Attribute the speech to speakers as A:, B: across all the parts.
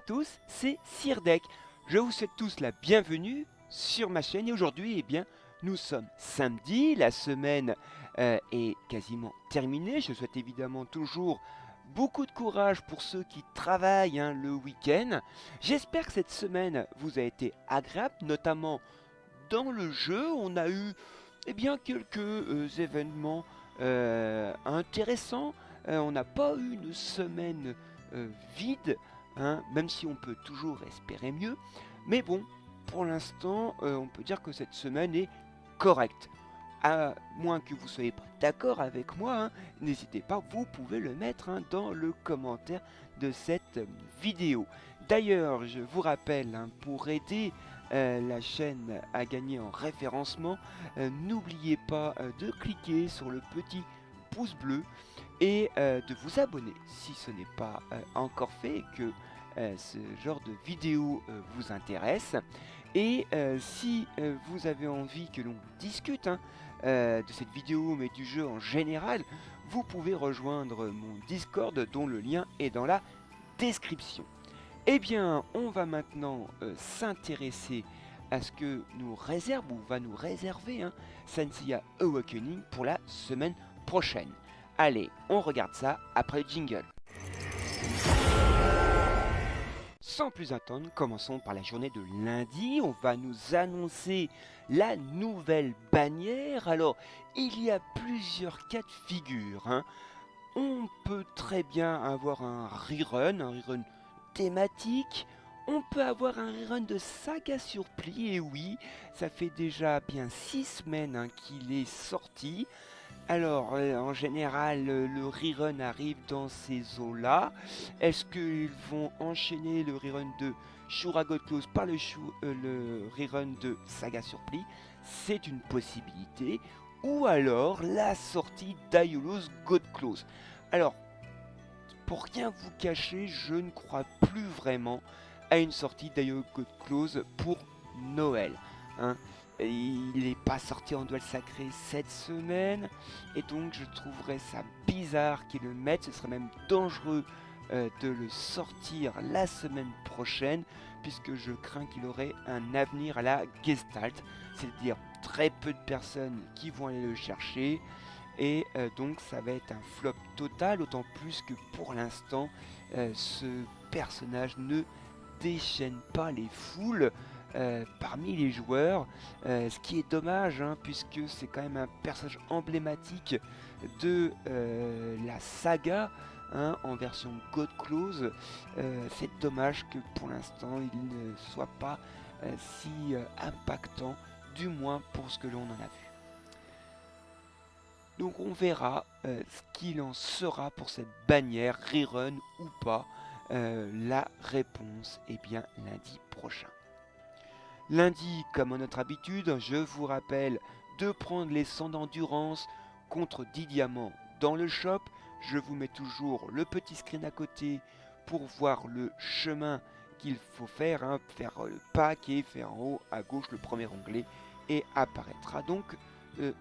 A: à tous, c'est Sirdek. Je vous souhaite tous la bienvenue sur ma chaîne et aujourd'hui, nous sommes samedi, la semaine est quasiment terminée. Je souhaite évidemment toujours beaucoup de courage pour ceux qui travaillent le week-end. J'espère que cette semaine vous a été agréable, notamment dans le jeu. On a eu quelques événements intéressants. On n'a pas eu une semaine vide, même si on peut toujours espérer mieux. Mais bon, pour l'instant, on peut dire que cette semaine est correcte. À moins que vous soyez pas d'accord avec moi, n'hésitez pas, vous pouvez le mettre dans le commentaire de cette vidéo. D'ailleurs, je vous rappelle, pour aider la chaîne à gagner en référencement, n'oubliez pas de cliquer sur le petit pouce bleu et de vous abonner si ce n'est pas encore fait et que ce genre de vidéo vous intéresse. Et si vous avez envie que l'on discute de cette vidéo mais du jeu en général, vous pouvez rejoindre mon Discord dont le lien est dans la description. Eh bien, on va maintenant s'intéresser à ce que nous réserve ou va nous réserver Senseiya Awakening pour la semaine prochaine. Allez, on regarde ça après le jingle. Sans plus attendre, commençons par la journée de lundi. On va nous annoncer la nouvelle bannière. Alors, il y a plusieurs cas de figure. On peut très bien avoir un rerun thématique. On peut avoir un rerun de saga sur pli, et oui, ça fait déjà bien 6 semaines qu'il est sorti. Alors, en général, le rerun arrive dans ces eaux-là. Est-ce qu'ils vont enchaîner le rerun de Shura God Close par le rerun de Saga sur pli? C'est une possibilité. Ou alors la sortie d'Aiolus God Close. Alors, pour rien vous cacher, je ne crois plus vraiment à une sortie d'Aiolus God Close pour Noël. Il n'est pas sorti en duel sacré cette semaine, et donc je trouverais ça bizarre qu'ils le mettent. Ce serait même dangereux de le sortir la semaine prochaine, puisque je crains qu'il aurait un avenir à la Gestalt, c'est-à-dire très peu de personnes qui vont aller le chercher, et donc ça va être un flop total, autant plus que pour l'instant ce personnage ne déchaîne pas les foules parmi les joueurs, ce qui est dommage puisque c'est quand même un personnage emblématique de la saga en version God Close. C'est dommage que pour l'instant il ne soit pas si impactant, du moins pour ce que l'on en a vu. Donc on verra ce qu'il en sera pour cette bannière, rerun ou pas. La réponse est bien lundi prochain. Lundi, comme à notre habitude, je vous rappelle de prendre les 100 d'endurance contre 10 diamants dans le shop. Je vous mets toujours le petit screen à côté pour voir le chemin qu'il faut faire. Faire le pack et faire en haut à gauche le premier onglet et apparaîtra donc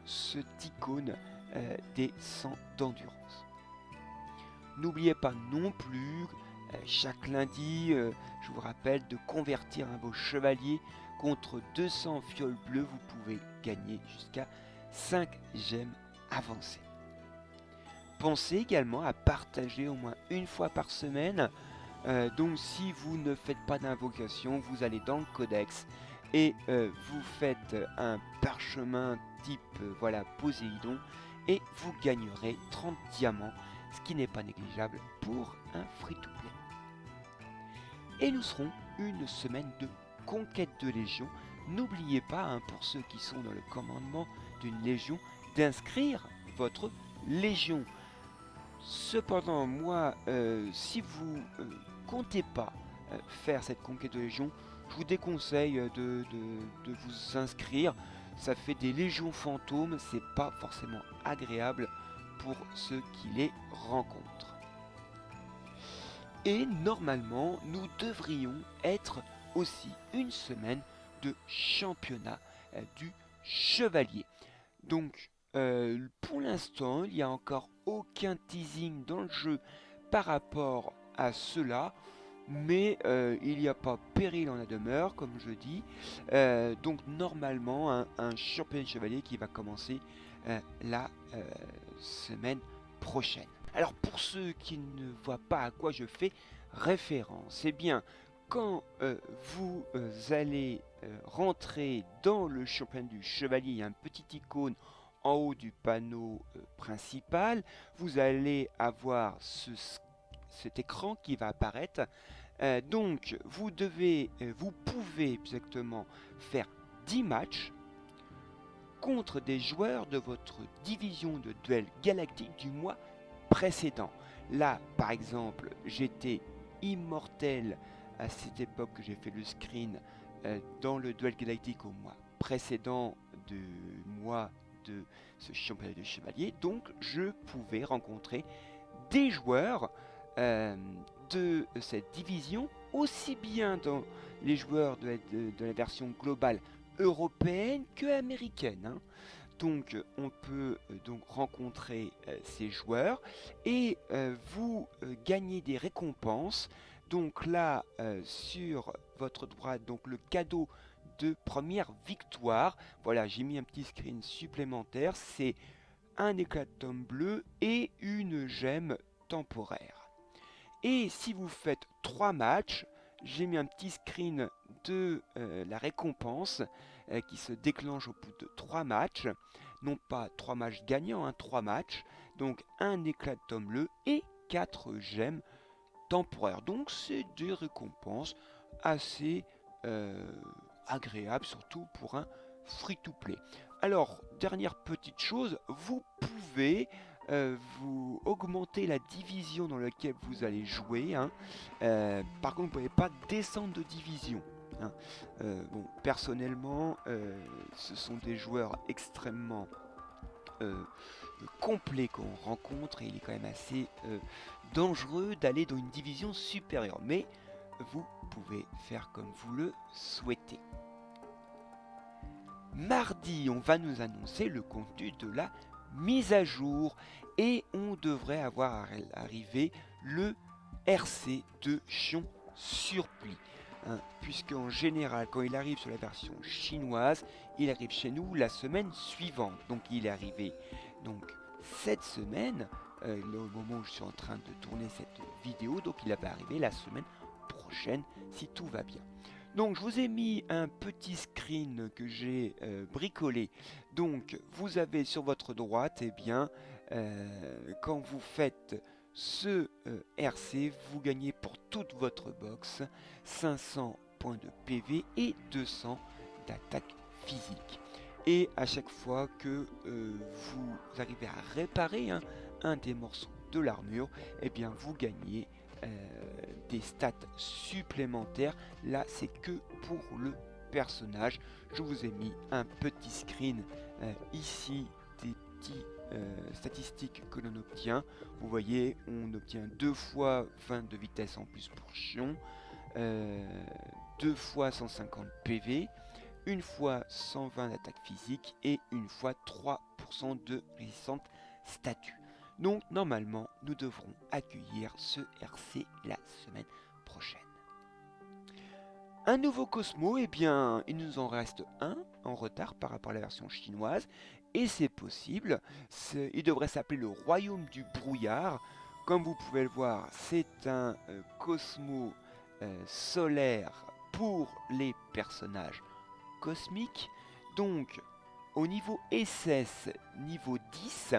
A: cette icône des 100 d'endurance. N'oubliez pas non plus, chaque lundi, je vous rappelle de convertir vos chevaliers contre 200 fioles bleues. Vous pouvez gagner jusqu'à 5 gemmes avancées. Pensez également à partager au moins une fois par semaine. Donc si vous ne faites pas d'invocation, vous allez dans le codex et vous faites un parchemin type Poséidon et vous gagnerez 30 diamants, ce qui n'est pas négligeable pour un free-to-play. Et nous serons une semaine de conquête de légion. N'oubliez pas, pour ceux qui sont dans le commandement d'une légion, d'inscrire votre légion. Cependant, moi, si vous comptez pas faire cette conquête de légion, je vous déconseille de vous inscrire. Ça fait des légions fantômes, c'est pas forcément agréable pour ceux qui les rencontrent. Et normalement, nous devrions être aussi une semaine de championnat du chevalier. Donc, pour l'instant, il n'y a encore aucun teasing dans le jeu par rapport à cela. mais il n'y a pas péril en la demeure, comme je dis. Donc normalement, un championnat de chevalier qui va commencer la semaine prochaine. Alors pour ceux qui ne voient pas à quoi je fais référence, eh bien quand vous allez rentrer dans le championnat du chevalier, il y a un petit icône en haut du panneau principal, vous allez avoir cet écran qui va apparaître. Donc vous pouvez exactement faire 10 matchs contre des joueurs de votre division de duel galactique du mois précédent. Là, par exemple, j'étais immortel à cette époque que j'ai fait le screen dans le duel galactique au mois précédent du mois de ce championnat de chevalier. Donc, je pouvais rencontrer des joueurs de cette division, aussi bien dans les joueurs de la version globale européenne que américaine. Hein. Donc on peut donc rencontrer ces joueurs et vous gagnez des récompenses. Donc là sur votre droite, donc le cadeau de première victoire. Voilà, j'ai mis un petit screen supplémentaire. C'est un éclatome bleu et une gemme temporaire. Et si vous faites 3 matchs, j'ai mis un petit screen de la récompense qui se déclenche au bout de 3 matchs. Non pas 3 matchs gagnants, hein, 3 matchs. Donc un éclatome bleu et 4 gemmes temporaires. Donc c'est des récompenses assez agréables, surtout pour un free-to-play. Alors, dernière petite chose, vous pouvez vous augmenter la division dans laquelle vous allez jouer. Hein. Par contre, vous ne pouvez pas descendre de division. Hein. Bon, personnellement, ce sont des joueurs extrêmement complets qu'on rencontre et il est quand même assez dangereux d'aller dans une division supérieure. Mais vous pouvez faire comme vous le souhaitez. Mardi, on va nous annoncer le contenu de la mise à jour et on devrait avoir arrivé le RC de Chion Surplis. Hein, puisque en général, quand il arrive sur la version chinoise, il arrive chez nous la semaine suivante. Donc il est arrivé donc cette semaine, au moment où je suis en train de tourner cette vidéo, donc il va arriver la semaine prochaine si tout va bien. Donc je vous ai mis un petit screen que j'ai bricolé. Donc vous avez sur votre droite, eh bien, quand vous faites ce RC, vous gagnez pour toute votre box 500 points de PV et 200 d'attaque physique. Et à chaque fois que vous arrivez à réparer un des morceaux de l'armure, eh bien vous gagnez des stats supplémentaires. Là c'est que pour le personnage. Je vous ai mis un petit screen ici des petits statistiques que l'on obtient. Vous voyez, on obtient 2 fois 20 de vitesse en plus pour Chion, 2 fois 150 PV, une fois 120 d'attaque physique et une fois 3% de résistance statut. Donc normalement, nous devrons accueillir ce RC la semaine prochaine. Un nouveau Cosmo, eh bien, il nous en reste un en retard par rapport à la version chinoise, et c'est possible. Il devrait s'appeler le Royaume du Brouillard. Comme vous pouvez le voir, c'est un Cosmo solaire pour les personnages cosmiques. Donc, au niveau SS, niveau 10,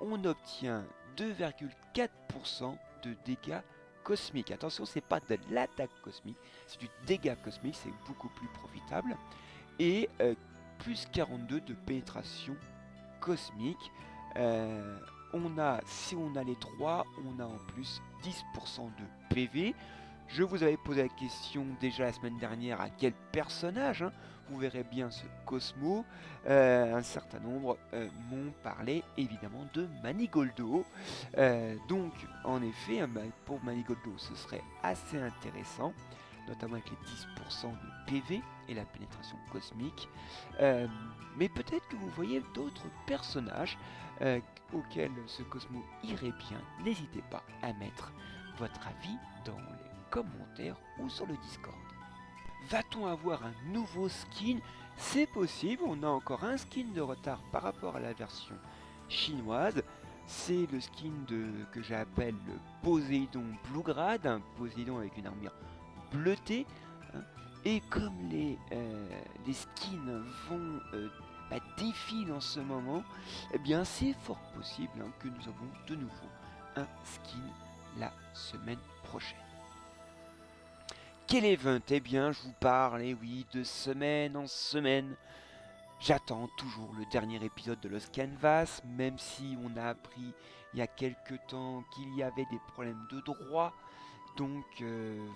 A: on obtient 2,4% de dégâts cosmiques. Attention, c'est pas de l'attaque cosmique, c'est du dégât cosmique, c'est beaucoup plus profitable. Et plus 42 de pénétration cosmique. Si on a les 3, on a en plus 10% de PV. Je vous avais posé la question déjà la semaine dernière à quel personnage, hein. Vous verrez bien ce Cosmo. Un certain nombre m'ont parlé évidemment de Manigoldo. Donc en effet, pour Manigoldo ce serait assez intéressant, notamment avec les 10% de PV et la pénétration cosmique. Mais peut-être que vous voyez d'autres personnages auxquels ce Cosmo irait bien. N'hésitez pas à mettre votre avis dans les commentaires ou sur le Discord. Va-t-on avoir un nouveau skin? C'est possible, on a encore un skin de retard par rapport à la version chinoise. C'est le skin que j'appelle le Poséidon Bluegrade, un Poséidon avec une armure bleutée. Et comme les skins vont défilent en ce moment, eh bien c'est fort possible que nous avons de nouveau un skin la semaine prochaine. Quel event? Eh bien je vous parle, oui, de semaine en semaine. J'attends toujours le dernier épisode de Lost Canvas, même si on a appris il y a quelques temps qu'il y avait des problèmes de droit. Donc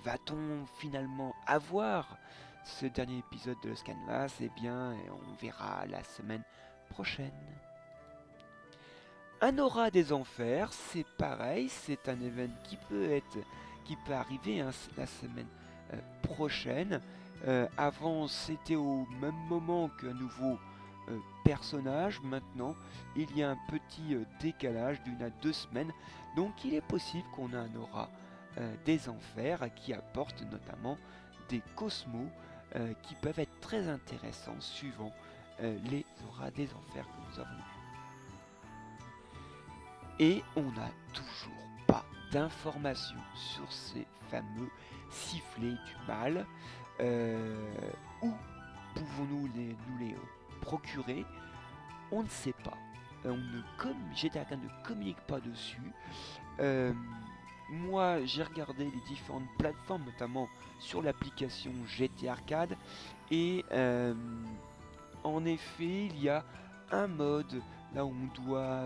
A: va-t-on finalement avoir ce dernier épisode de Lost Canvas? Eh bien on verra la semaine prochaine. Un aura des enfers, c'est pareil, c'est un événement qui peut arriver la semaine prochaine. Avant c'était au même moment qu'un nouveau personnage. Maintenant il y a un petit décalage d'1 à 2 semaines. Donc il est possible qu'on ait un aura des enfers qui apporte notamment des cosmos qui peuvent être très intéressants suivant les auras des enfers que nous avons eus. Et on n'a toujours pas d'informations sur ces fameux sifflets du mal. Où pouvons-nous les procurer? On ne sait pas. GTA Arcade ne communique pas dessus. Moi, j'ai regardé les différentes plateformes, notamment sur l'application GT Arcade, et en effet, il y a un mode là où on doit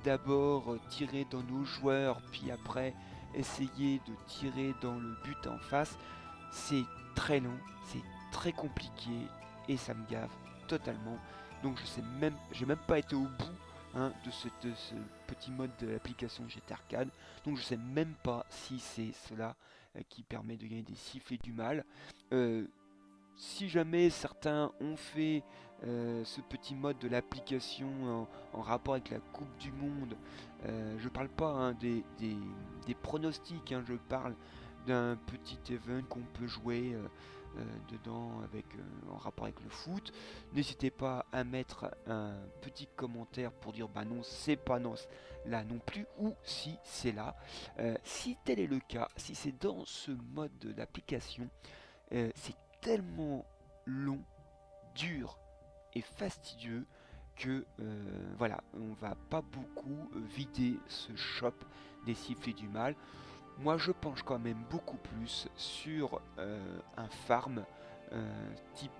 A: d'abord tirer dans nos joueurs, puis après essayer de tirer dans le but en face. C'est très long, c'est très compliqué et ça me gave totalement. Donc j'ai même pas été au bout de ce petit mode de l'application GT Arcade. Donc je sais même pas si c'est cela qui permet de gagner des sifflets du mal. Si jamais certains ont fait ce petit mode de l'application en rapport avec la Coupe du Monde, je parle pas des pronostics, je parle d'un petit event qu'on peut jouer dedans en rapport avec le foot. N'hésitez pas à mettre un petit commentaire pour dire bah non, c'est pas non, là non plus, ou si c'est là. Si tel est le cas, si c'est dans ce mode de l'application, c'est tellement long, dur et fastidieux que voilà, on va pas beaucoup vider ce shop des sifflets du mal. Moi je penche quand même beaucoup plus sur un farm type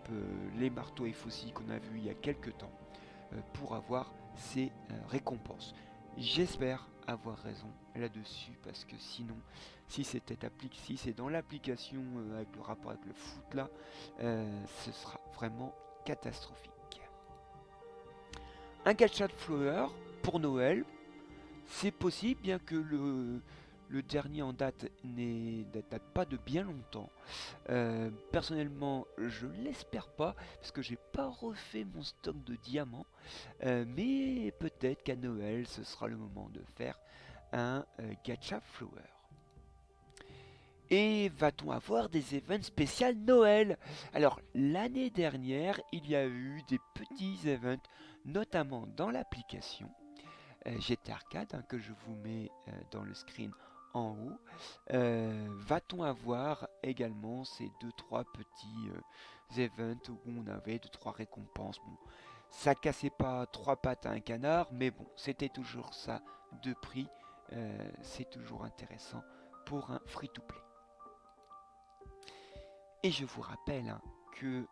A: les marteaux et faucilles qu'on a vu il y a quelques temps pour avoir ces récompenses. J'espère avoir raison là-dessus, parce que sinon, si c'est dans l'application avec le rapport avec le foot là, ce sera vraiment catastrophique. Un gacha de flower pour Noël, c'est possible, bien que le dernier en date date pas de bien longtemps. Personnellement, je l'espère pas, parce que j'ai pas refait mon stock de diamants. Mais peut-être qu'à Noël, ce sera le moment de faire un gacha flower. Et va-t-on avoir des events spéciaux Noël? Alors, l'année dernière, il y a eu des petits events, notamment dans l'application GT Arcade, que je vous mets dans le screen en haut. Va-t-on avoir également ces 2-3 petits events où on avait 2-3 récompenses? Bon, ça cassait pas 3 pattes à un canard, mais bon, c'était toujours ça de prix. C'est toujours intéressant pour un free-to-play. Et je vous rappelle que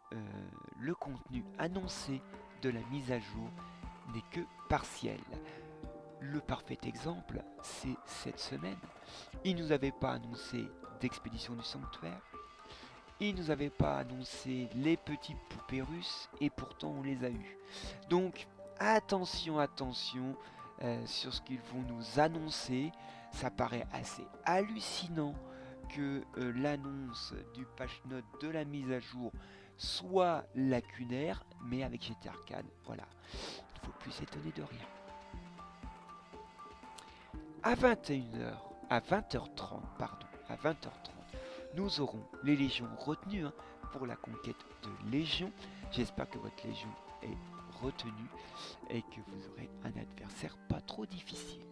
A: le contenu annoncé de la mise à jour n'est que partiel. Le parfait exemple, c'est cette semaine. Il ne nous avait pas annoncé d'expédition du sanctuaire. Il ne nous avait pas annoncé les petits poupées russes, et pourtant on les a eus. Donc attention, attention sur ce qu'ils vont nous annoncer. Ça paraît assez hallucinant que l'annonce du patch note de la mise à jour soit lacunaire, mais avec GT Arcade, voilà, il ne faut plus s'étonner de rien. À 21 h, à 20h30, pardon, à 20h30, nous aurons les légions retenues pour la conquête de légion. J'espère que votre légion est retenue et que vous aurez un adversaire pas trop difficile.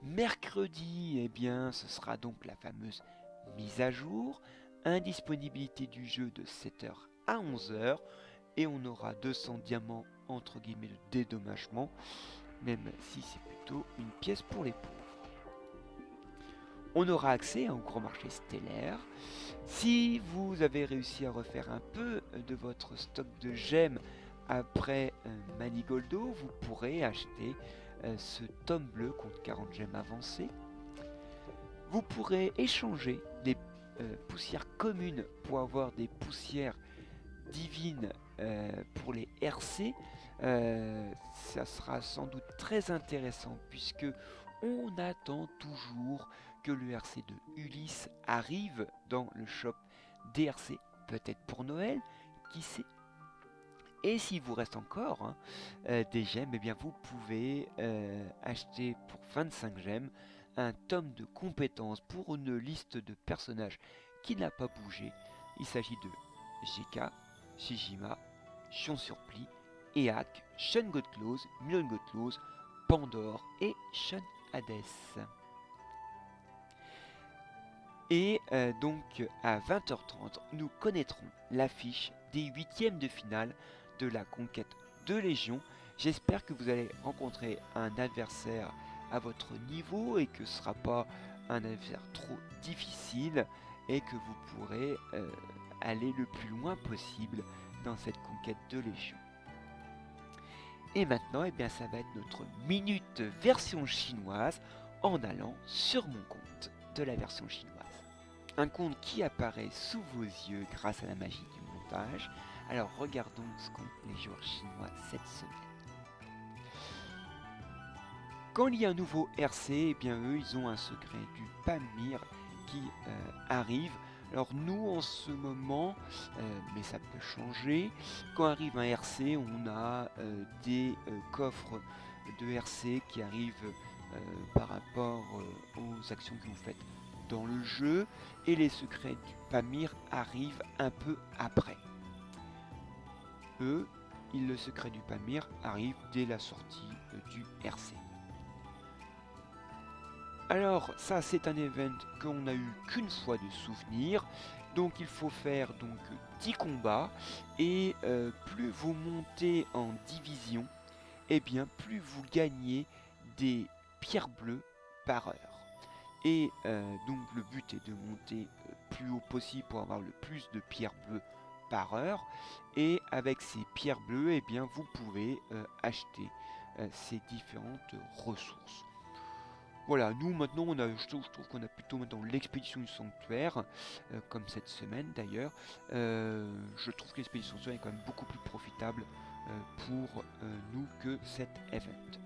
A: Mercredi, eh bien, ce sera donc la fameuse mise à jour, indisponibilité du jeu de 7h à 11h, et on aura 200 diamants entre guillemets de dédommagement, même si c'est plutôt une pièce pour les pauvres. On aura accès au grand marché stellaire. Si vous avez réussi à refaire un peu de votre stock de gemmes après Manigoldo, vous pourrez acheter ce tome bleu contre 40 gemmes avancées. Vous pourrez échanger des poussières communes pour avoir des poussières divines pour les RC. Ça sera sans doute très intéressant puisque on attend toujours que le RC de Ulysse arrive dans le shop DRC, peut-être pour Noël, qui sait. Et s'il vous reste encore des gemmes, eh bien vous pouvez acheter pour 25 gemmes un tome de compétences pour une liste de personnages qui n'a pas bougé. Il s'agit de GK, Shijima, Chion Surplis, Eak, Shun Godclose, Milon Godclose, Pandore et Shun Hades. Et donc à 20h30, nous connaîtrons l'affiche des huitièmes de finale de la conquête de Légion. J'espère que vous allez rencontrer un adversaire à votre niveau et que ce ne sera pas un adversaire trop difficile et que vous pourrez aller le plus loin possible dans cette conquête de Légion. Et maintenant, eh bien, ça va être notre minute version chinoise en allant sur mon compte de la version chinoise. Un compte qui apparaît sous vos yeux grâce à la magie du montage. Alors regardons ce qu'ont les joueurs chinois cette semaine. Quand il y a un nouveau RC, eh bien eux ils ont un secret du Pamir qui arrive. Alors nous en ce moment, mais ça peut changer, quand arrive un RC, on a des coffres de RC qui arrivent par rapport aux actions que vous faites dans le jeu, et les secrets du Pamir arrivent un peu après. Eux, le secret du Pamir arrive dès la sortie du RC. Alors ça c'est un event qu'on n'a eu qu'une fois de souvenir, donc il faut faire donc 10 combats, et plus vous montez en division, et bien plus vous gagnez des pierres bleues par heure. Et donc le but est de monter plus haut possible pour avoir le plus de pierres bleues par heure, et avec ces pierres bleues, eh bien vous pouvez acheter ces différentes ressources. Voilà, nous maintenant, je trouve qu'on a plutôt maintenant l'expédition du sanctuaire, comme cette semaine d'ailleurs. Je trouve que l'expédition du sanctuaire est quand même beaucoup plus profitable pour nous que cet event.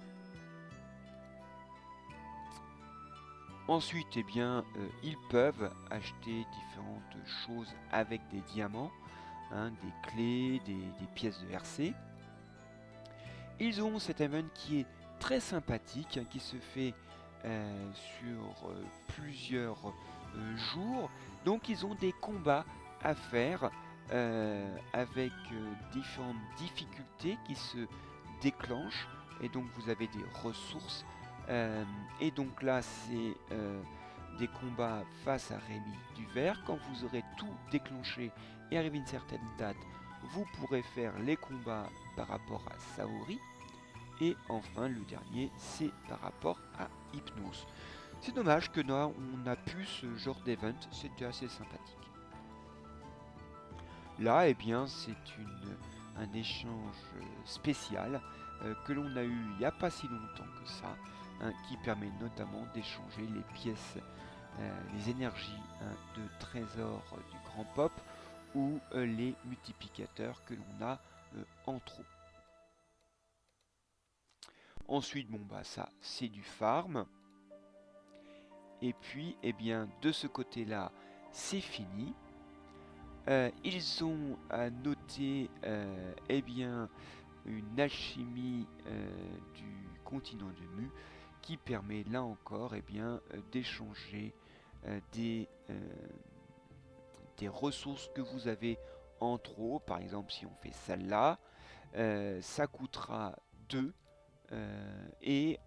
A: Ensuite, eh bien, ils peuvent acheter différentes choses avec des diamants, des clés, des pièces de RC. Ils ont cet event qui est très sympathique, qui se fait sur plusieurs jours. Donc ils ont des combats à faire avec différentes difficultés qui se déclenchent, et donc vous avez des ressources, et donc là c'est des combats face à Rémi Duvert. Quand vous aurez tout déclenché et arrivé à une certaine date, vous pourrez faire les combats par rapport à Saori. Et enfin, le dernier, c'est par rapport à Hypnos. C'est dommage que là, on a pu ce genre d'event, c'était assez sympathique. Là, eh bien, c'est un échange spécial que l'on a eu il n'y a pas si longtemps que ça, qui permet notamment d'échanger les pièces, les énergies de trésors du Grand Pop, ou les multiplicateurs que l'on a en trop. Ensuite, bon bah ça c'est du farm. Et puis, eh bien, de ce côté-là, c'est fini. Ils ont noté, eh bien, une alchimie du continent de Mu qui permet là encore d'échanger des ressources que vous avez en trop. Par exemple, si on fait celle-là, ça coûtera 2 et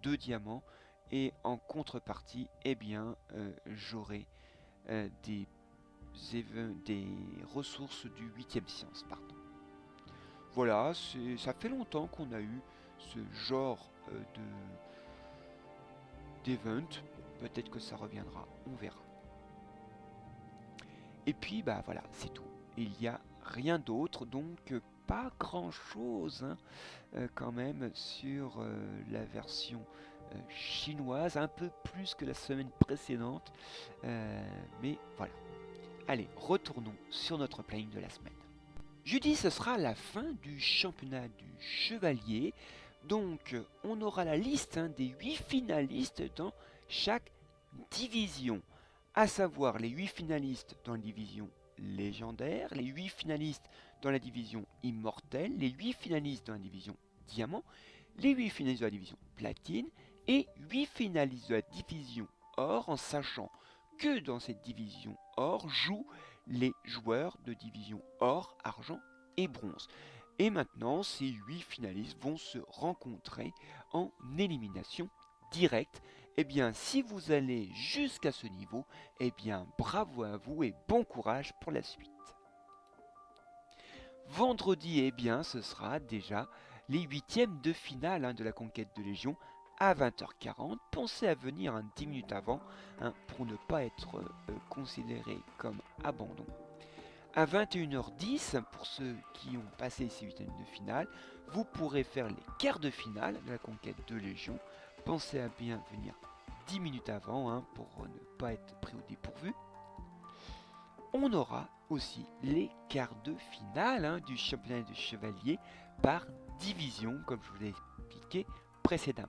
A: 2 diamants, et en contrepartie, j'aurai des ressources du 8e science, pardon. Voilà, ça fait longtemps qu'on a eu ce genre d'event. Peut-être que ça reviendra, on verra. Et puis bah voilà, c'est tout. Il n'y a rien d'autre, donc pas grand chose quand même sur la version chinoise, un peu plus que la semaine précédente, mais voilà. Allez, retournons sur notre planning de la semaine. Jeudi, ce sera la fin du championnat du chevalier, donc on aura la liste des 8 finalistes dans chaque division, à savoir les 8 finalistes dans la division légendaire, les 8 finalistes dans la division immortelle, les 8 finalistes dans la division diamant, les 8 finalistes de la division platine et 8 finalistes de la division or, en sachant que dans cette division or jouent les joueurs de division or, argent et bronze. Et maintenant, ces 8 finalistes vont se rencontrer en élimination directe. Eh bien, si vous allez jusqu'à ce niveau, eh bien, bravo à vous et bon courage pour la suite. Vendredi, eh bien, ce sera déjà les 8e de finale de la conquête de Légion à 20h40. Pensez à venir 10 minutes avant pour ne pas être considéré comme abandon. À 21h10, pour ceux qui ont passé ces 8e de finale, vous pourrez faire les quarts de finale de la conquête de Légion. Pensez à bien venir 10 minutes avant pour ne pas être pris au dépourvu. On aura aussi les quarts de finale du championnat de chevalier par division, comme je vous l'ai expliqué précédemment.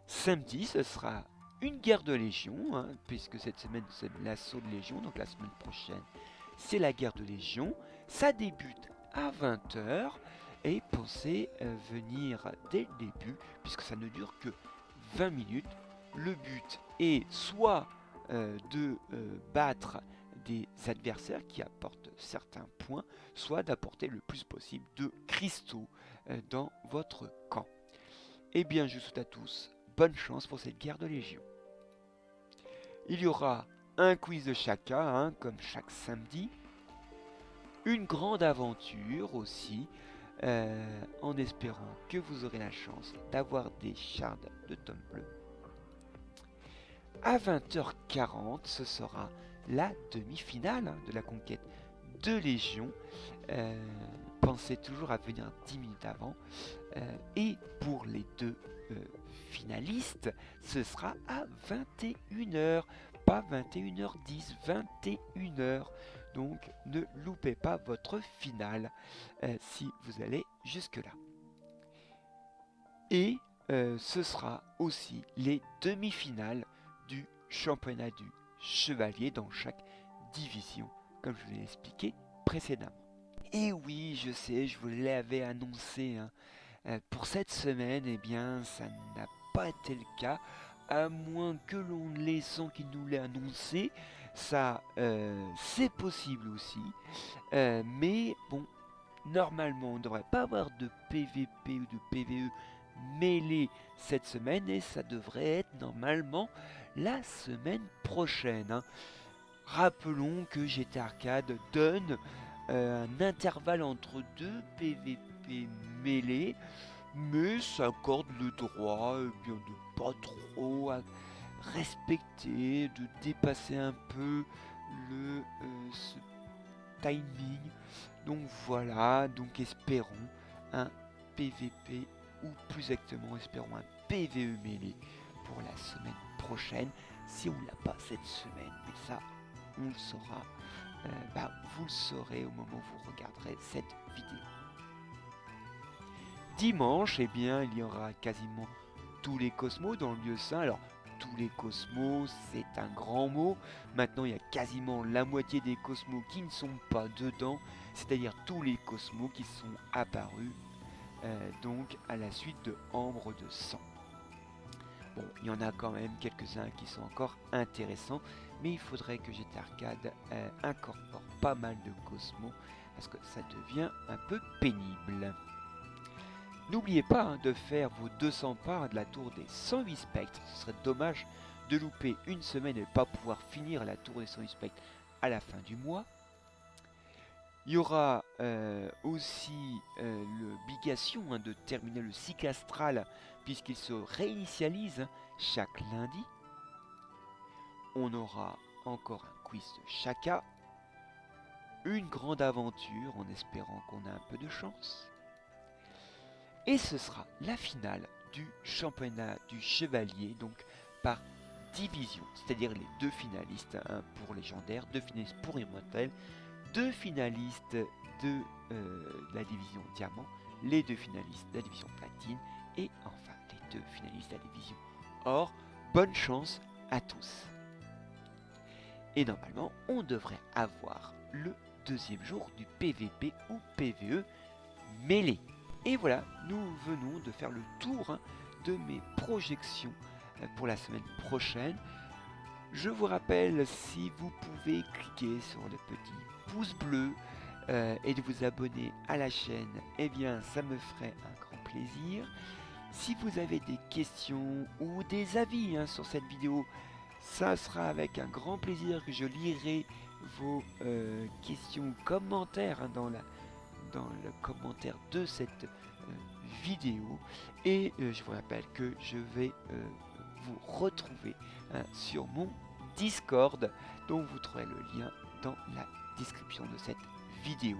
A: Samedi, ce sera une guerre de Légion, puisque cette semaine c'est l'assaut de Légion, donc la semaine prochaine c'est la guerre de Légion. Ça débute à 20h et pensez venir dès le début, puisque ça ne dure que 20 minutes. Le but est soit de battre des adversaires qui apportent certains points, soit d'apporter le plus possible de cristaux dans votre camp. Eh bien, je souhaite à tous bonne chance pour cette guerre de Légion. Il y aura un quiz de chacun, comme chaque samedi. Une grande aventure aussi, en espérant que vous aurez la chance d'avoir des shards de tome bleu. À 20h40, ce sera la demi-finale de la conquête de Légion. Pensez toujours à venir 10 minutes avant. Et pour les deux finalistes, ce sera à 21h. Pas 21h10, 21h. Donc ne loupez pas votre finale si vous allez jusque-là. Et ce sera aussi les demi-finales du championnat du chevalier dans chaque division, comme je vous l'ai expliqué précédemment. Et oui, je sais, je vous l'avais annoncé, pour cette semaine, eh bien, ça n'a pas été le cas, à moins que l'on l'ait sans qu'il nous l'ait annoncé. Ça, c'est possible aussi, mais bon, normalement, on ne devrait pas avoir de PVP ou de PVE mêlé cette semaine, et ça devrait être normalement la semaine prochaine. Rappelons que GT Arcade donne un intervalle entre deux PVP mêlés, mais s'accorde le droit de pas trop respecter, de dépasser un peu ce timing. Donc voilà, donc espérons un PVP, ou plus exactement espérons un PVE mêlé pour la semaine prochaine, si on l'a pas cette semaine, mais ça on le saura, vous le saurez au moment où vous regarderez cette vidéo. Dimanche, eh bien, il y aura quasiment tous les cosmos dans le lieu saint. Alors, tous les cosmos, c'est un grand mot. Maintenant, il y a quasiment la moitié des cosmos qui ne sont pas dedans, c'est-à-dire tous les cosmos qui sont apparus donc à la suite de Ambre de Sang. Bon, il y en a quand même quelques-uns qui sont encore intéressants, mais il faudrait que GTA Arcade incorpore pas mal de Cosmo, parce que ça devient un peu pénible. N'oubliez pas de faire vos 200 parts de la tour des 108 spectres. Ce serait dommage de louper une semaine et ne pas pouvoir finir la tour des 108 spectres à la fin du mois. Il y aura aussi l'obligation de terminer le cycle astral puisqu'il se réinitialise chaque lundi. On aura encore un quiz de Chaka, une grande aventure en espérant qu'on a un peu de chance. Et ce sera la finale du championnat du chevalier, donc par division, c'est-à-dire les 2 finalistes, un pour légendaire, 2 finalistes pour immortel, 2 finalistes de la division diamant, les 2 finalistes de la division platine et enfin les 2 finalistes de la division or. Bonne chance à tous. Et normalement, on devrait avoir le 2e jour du PVP ou PVE mêlé. Et voilà, nous venons de faire le tour de mes projections pour la semaine prochaine. Je vous rappelle, si vous pouvez cliquer sur le petit pouce bleu et de vous abonner à la chaîne, eh bien ça me ferait un grand plaisir. Si vous avez des questions ou des avis sur cette vidéo, ça sera avec un grand plaisir que je lirai vos questions ou commentaires dans le commentaire de cette vidéo. Et je vous rappelle que je vais vous retrouver sur mon Discord, dont vous trouverez le lien dans la description de cette vidéo.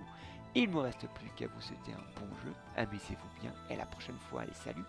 A: Il ne me reste plus qu'à vous souhaiter un bon jeu, amusez-vous bien et à la prochaine fois, allez salut!